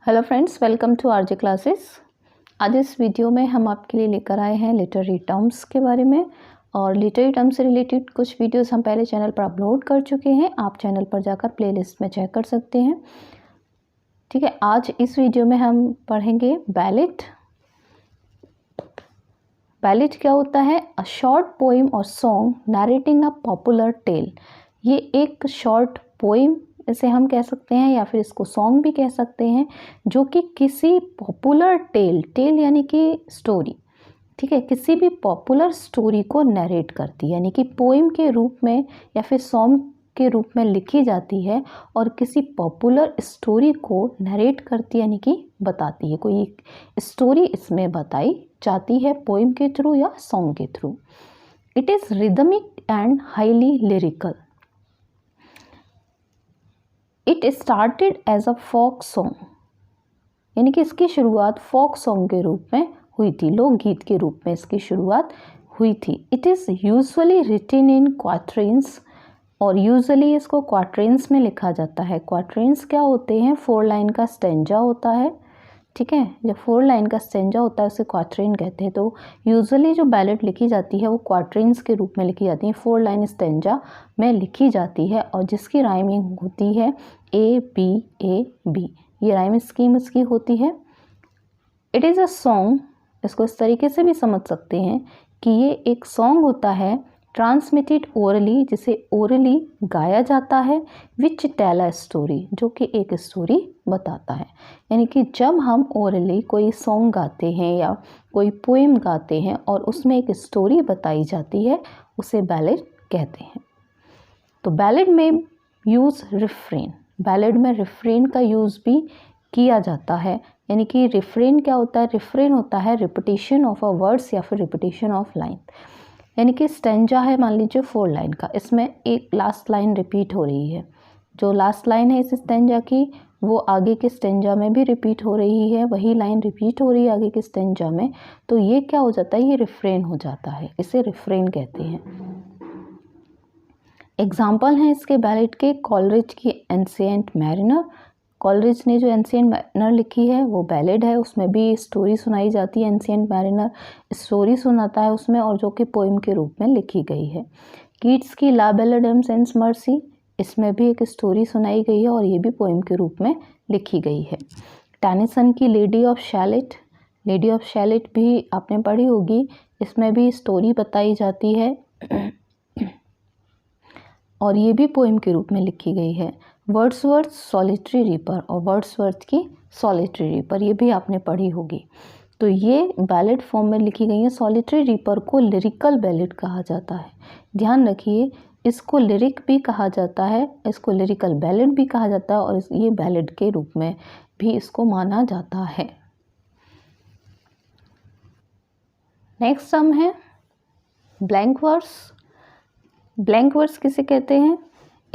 Hello friends, welcome to RJ classes. आज इस video में हम आपके लिए लेकर आए हैं लिटरेरी टर्म्स के बारे में। और लिटरेरी टर्म्स से रिलेटेड कुछ वीडियोस हम पहले चैनल पर अपलोड कर चुके हैं। आप चैनल पर जाकर प्लेलिस्ट में चेक कर सकते हैं। ठीक है, आज इस वीडियो में हम पढ़ेंगे बैलेट। बैलेट क्या होता है? अ शॉर्ट पोइम और song narrating a popular tale. ये एक शॉर्ट पोइम इसे हम कह सकते हैं या फिर इसको सॉन्ग भी कह सकते हैं, जो कि किसी पॉपुलर टेल यानी कि स्टोरी, ठीक है, किसी भी पॉपुलर स्टोरी को नरेट करती है, यानी कि पोइम के रूप में या फिर सॉन्ग के रूप में लिखी जाती है और किसी पॉपुलर स्टोरी को नरेट करती है, यानी कि बताती है। कोई स्टोरी इसमें बताई जाती है पोइम के थ्रू या सॉन्ग के थ्रू। It is rhythmic and highly lyrical. It started as a folk song, यानी कि इसकी शुरुआत फोक सॉन्ग के रूप में हुई थी, लोकगीत के रूप में इसकी शुरुआत हुई थी। It is usually written in quatrains, और यूजुअली इसको क्वाट्रेंस में लिखा जाता है। क्वाट्रेंस क्या होते हैं? 4 लाइन का स्टेंजा होता है, ठीक है। जब 4 लाइन का स्टेंजा होता है उसे क्वाट्रेन कहते हैं। तो यूजुअली जो बैलेट लिखी जाती है वो क्वाट्रेंस के रूप में लिखी जाती है, 4 लाइन स्टेंजा में लिखी जाती है, और जिसकी राइमिंग होती है A-B-A-B। ये राइम स्कीम इसकी होती है। इट इज़ अ सॉन्ग, इसको इस तरीके से भी समझ सकते हैं कि ये एक सॉन्ग होता है ट्रांसमिटेड ओरली, जिसे ओरली गाया जाता है, विच टेल अ स्टोरी, जो कि एक स्टोरी बताता है। यानी कि जब हम ओरली कोई सॉन्ग गाते हैं या कोई पोएम गाते हैं और उसमें एक स्टोरी बताई जाती है, उसे बैलेड कहते हैं। तो बैलेड में यूज़ रिफ्रेन, बैलेड में रिफ्रेन का यूज़ भी किया जाता है। यानी कि रिफ्रेन क्या होता है? रिफ्रेन होता है रिपीटिशन ऑफ अ वर्ड्स या फिर रिपीटिशन ऑफ लाइन। यानी कि स्टेंजा है, मान लीजिए 4 लाइन का, इसमें एक लास्ट लाइन रिपीट हो रही है। जो लास्ट लाइन है इस स्टेंजा की, वो आगे के स्टेंजा में भी रिपीट हो रही है, वही लाइन रिपीट हो रही है आगे के स्टेंजा में। तो ये क्या हो जाता है? ये रिफ्रेन हो जाता है, इसे रिफ्रेन कहते हैं। एग्जाम्पल हैं इसके बैलेट के, कॉलरिज की एंशिएंट मैरिनर। कॉलरिज ने जो एंशिएंट मैरिनर लिखी है वो बैलेड है, उसमें भी स्टोरी सुनाई जाती है। एंशिएंट मैरिनर स्टोरी सुनाता है उसमें, और जो कि पोइम के रूप में लिखी गई है। कीट्स की ला बेल्लाडम सेंस मर्सी, इसमें भी एक स्टोरी सुनाई गई है और ये भी पोइम के रूप में लिखी गई है। टेनिसन की lady of chalet, lady of chalet भी आपने पढ़ी होगी, इसमें भी स्टोरी बताई जाती है और ये भी पोइम के रूप में लिखी गई है। वर्ड्सवर्थ सॉलिटरी रीपर, और वर्ड्सवर्थ की सॉलिटरी रीपर ये भी आपने पढ़ी होगी। तो ये बैलेड फॉर्म में लिखी गई है। सॉलिटरी रीपर को लिरिकल बैलेड कहा जाता है। ध्यान रखिए, इसको लिरिक भी कहा जाता है, इसको लिरिकल बैलेड भी कहा जाता है, और ये बैलेड के रूप में भी इसको माना जाता है। नेक्स्ट सम है ब्लैंक वर्स। ब्लैंक वर्स किसे कहते हैं?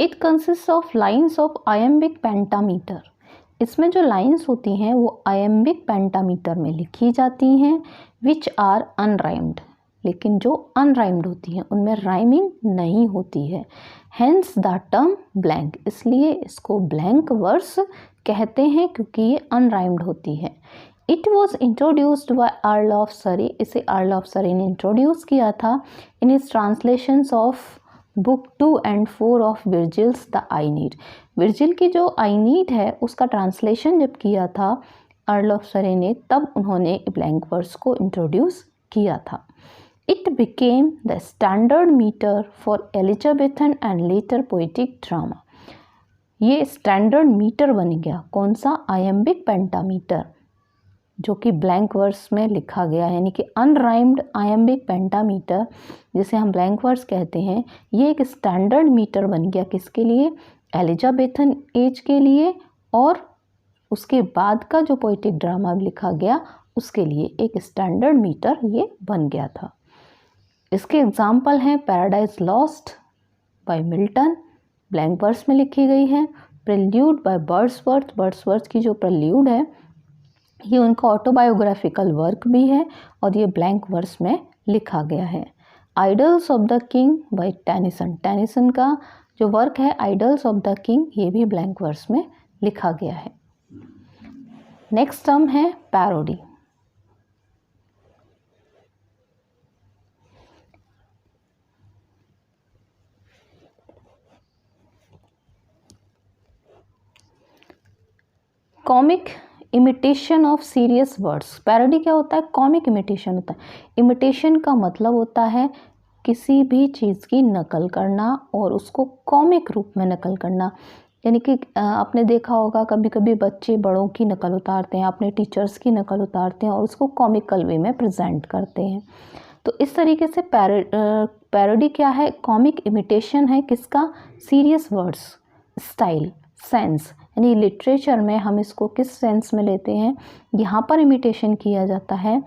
It consist of lines of iambic pentameter. इसमें जो लाइन्स होती हैं वो आयम्बिक पेंटामीटर में लिखी जाती हैं, विच आर अनराइम्ड, लेकिन जो अनराइम्ड होती हैं उनमें राइमिंग नहीं होती है। हेंस द टर्म ब्लैंक, इसलिए इसको ब्लैंक वर्स कहते हैं क्योंकि ये अनराइम्ड होती है। It was introduced by Earl of Surrey, इसे अर्ल ऑफ सरी ने इंट्रोड्यूस किया था in his translations of book 2 and 4 of Virgil's the Aeneid. Virgil की जो आईनीड है उसका ट्रांसलेशन जब किया था अर्ल ऑफ सरे ने, तब उन्होंने ब्लैंक वर्स को इंट्रोड्यूस किया था। It became the standard metre for Elizabethan and later poetic drama. ये स्टैंडर्ड मीटर बन गया, कौन सा? आयम्बिक पेंटामीटर, जो कि ब्लैंक वर्स में लिखा गया है, यानी कि अनराइम्ड आयम्बिक पेंटामीटर जिसे हम ब्लैंक वर्स कहते हैं, ये एक स्टैंडर्ड मीटर बन गया। किसके लिए? एलिजाबेथन एज के लिए, और उसके बाद का जो पोइटिक ड्रामा लिखा गया उसके लिए एक स्टैंडर्ड मीटर ये बन गया था। इसके एग्जाम्पल हैं Paradise Lost by Milton, blank verse में लिखी गई है। प्रेल्यूड बाय वर्ड्सवर्थ, वर्ड्सवर्थ की जो प्रेल्यूड है ये उनका ऑटोबायोग्राफिकल वर्क भी है और ये ब्लैंक वर्स में लिखा गया है। Idols of the king bye Tennyson, Tennyson का जो वर्क है आइडल्स ऑफ द किंग, ये भी ब्लैंक वर्स में लिखा गया है। नेक्स्ट टर्म है parody. Comic imitation of serious words. Parody क्या होता है? कॉमिक इमिटेशन होता है। इमिटेशन का मतलब होता है किसी भी चीज़ की नकल करना और उसको कॉमिक रूप में नकल करना। यानी कि आपने देखा होगा कभी कभी बच्चे बड़ों की नकल उतारते हैं, अपने टीचर्स की नकल उतारते हैं और उसको कॉमिकल वे में प्रेजेंट करते हैं। तो इस तरीके से पैरोडी क्या है? कॉमिक इमिटेशन है किसका? Serious words, style, sense. यानी लिटरेचर में हम इसको किस सेंस में लेते हैं? यहाँ पर इमिटेशन किया जाता है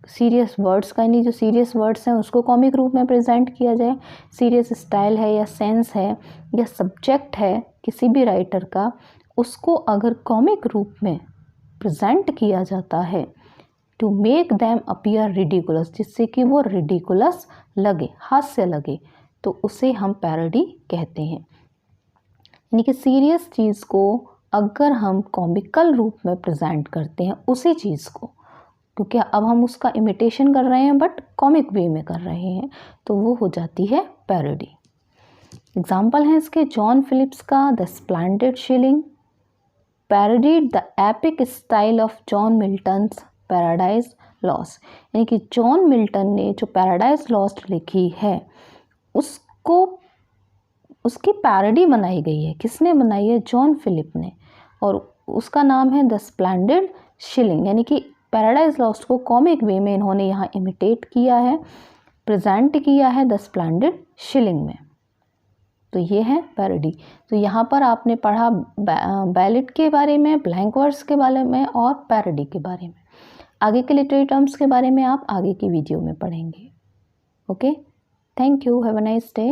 सीरियस वर्ड्स का, यानी जो सीरियस वर्ड्स हैं उसको कॉमिक रूप में प्रेजेंट किया जाए। सीरियस स्टाइल है या सेंस है या सब्जेक्ट है किसी भी राइटर का, उसको अगर कॉमिक रूप में प्रेजेंट किया जाता है to make them appear ridiculous, जिससे कि वो रिडिकुलस लगे, हास्य लगे, तो उसे हम पैरोडी कहते हैं। यानी कि सीरियस चीज़ को अगर हम कॉमिकल रूप में प्रेजेंट करते हैं उसी चीज़ को, क्योंकि अब हम उसका इमिटेशन कर रहे हैं बट कॉमिक वे में कर रहे हैं, तो वो हो जाती है पैरोडी। एग्जाम्पल हैं इसके जॉन फिलिप्स का the splendid shilling, parodied the epic style of John Milton's Paradise Lost. यानी कि जॉन मिल्टन ने जो पैराडाइज लॉस्ट लिखी है उसको, उसकी पैरोडी बनाई गई है। किसने बनाई है? जॉन फिलिप ने, और उसका नाम है द स्प्लेंडेड शिलिंग। यानी कि पैराडाइज लॉस्ट को कॉमिक वे में इन्होंने यहाँ इमिटेट किया है, प्रेजेंट किया है द स्प्लेंडेड शिलिंग में। तो ये है पैरोडी। तो यहाँ पर आपने पढ़ा बैलेट के बारे में, ब्लैंक वर्स के बारे में और पैरोडी के बारे में। आगे के लिटरेरी टर्म्स के बारे में आप आगे की वीडियो में पढ़ेंगे। Okay, thank you, have a nice day.